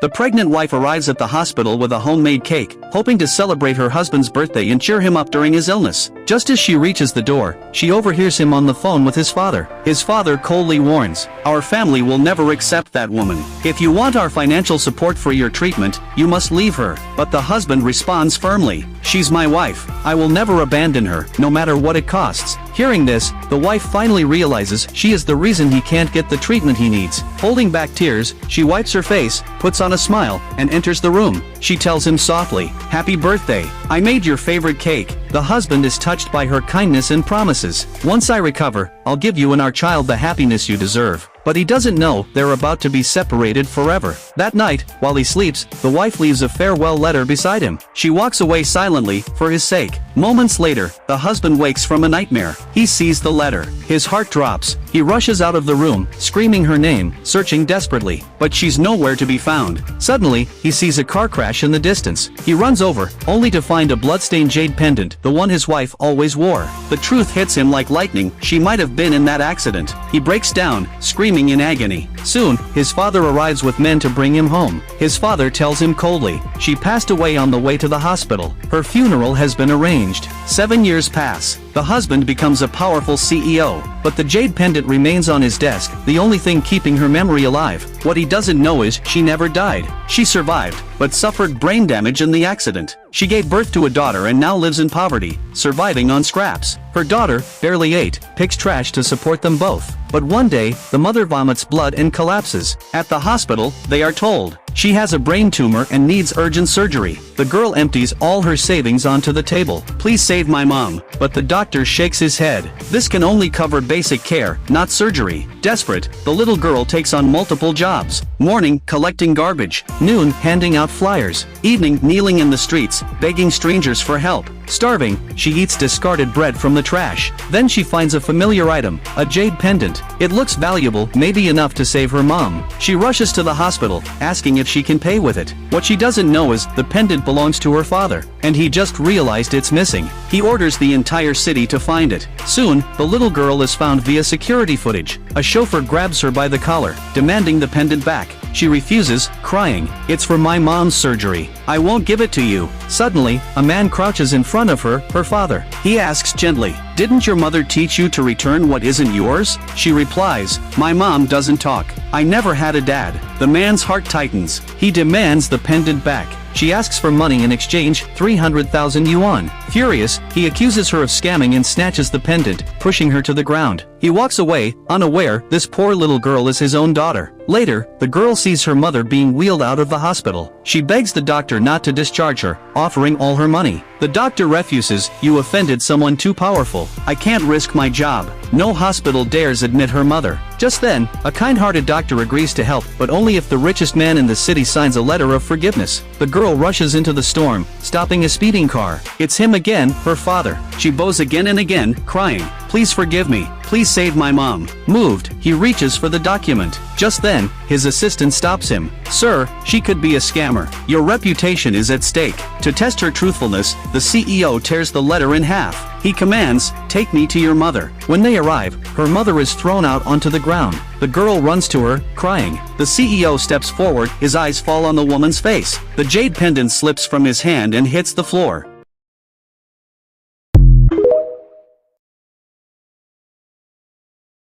The pregnant wife arrives at the hospital with a homemade cake, hoping to celebrate her husband's birthday and cheer him up during his illness. Just as she reaches the door, she overhears him on the phone with his father. His father coldly warns, "Our family will never accept that woman. If you want our financial support for your treatment, you must leave her." But the husband responds firmly, "She's my wife. I will never abandon her, no matter what it costs." Hearing this, the wife finally realizes she is the reason he can't get the treatment he needs. Holding back tears, she wipes her face, puts on a smile, and enters the room. She tells him softly, "Happy birthday. I made your favorite cake." The husband is touched by her kindness and promises, "Once I recover, I'll give you and our child the happiness you deserve." But he doesn't know they're about to be separated forever. That night, while he sleeps, the wife leaves a farewell letter beside him. She walks away silently, for his sake. Moments later, the husband wakes from a nightmare. He sees the letter. His heart drops. He rushes out of the room, screaming her name, searching desperately. But she's nowhere to be found. Suddenly, he sees a car crash in the distance. He runs over, only to find a bloodstained jade pendant, the one his wife always wore. The truth hits him like lightning. She might have been in that accident. He breaks down, screaming in agony. Soon, his father arrives with men to bring him home. His father tells him coldly, "She passed away on the way to the hospital. Her funeral has been arranged." 7 years pass. The husband becomes a powerful CEO, but the jade pendant remains on his desk, the only thing keeping her memory alive. What he doesn't know is she never died. She survived, but suffered brain damage in the accident. She gave birth to a daughter and now lives in poverty, surviving on scraps. Her daughter, barely 8, picks trash to support them both. But one day, the mother vomits blood and collapses. At the hospital, they are told she has a brain tumor and needs urgent surgery. The girl empties all her savings onto the table. "Please save my mom." But the doctor shakes his head. This can only cover basic care, not surgery. Desperate, the little girl takes on multiple jobs. Morning, collecting garbage. Noon, handing out flyers. Evening, kneeling in the streets, begging strangers for help. Starving, she eats discarded bread from the trash. Then she finds a familiar item, a jade pendant. It looks valuable, maybe enough to save her mom. She rushes to the hospital, asking if she can pay with it. What she doesn't know is the pendant belongs to her father, and he just realized it's missing. He orders the entire city to find it. Soon, the little girl is found via security footage. A chauffeur grabs her by the collar, demanding the pendant back. She refuses, crying, "It's for my mom's surgery. I won't give it to you." Suddenly, a man crouches in front of her, her father. He asks gently, "Didn't your mother teach you to return what isn't yours?" She replies, "My mom doesn't talk. I never had a dad." The man's heart tightens. He demands the pendant back. She asks for money in exchange, 300,000 yuan. Furious, he accuses her of scamming and snatches the pendant, pushing her to the ground. He walks away, unaware this poor little girl is his own daughter. Later, the girl sees her mother being wheeled out of the hospital. She begs the doctor not to discharge her, offering all her money. The doctor refuses, "You offended someone too powerful. I can't risk my job." No hospital dares admit her mother. Just then, a kind-hearted doctor agrees to help, but only if the richest man in the city signs a letter of forgiveness. The girl rushes into the storm, stopping a speeding car. It's him again, her father. She bows again and again, crying, "Please forgive me. Please save my mom." Moved, he reaches for the document. Just then, his assistant stops him. "Sir, she could be a scammer. Your reputation is at stake." To test her truthfulness, the CEO tears the letter in half. He commands, "Take me to your mother." When they arrive, her mother is thrown out onto the ground. The girl runs to her, crying. The CEO steps forward, his eyes fall on the woman's face. The jade pendant slips from his hand and hits the floor.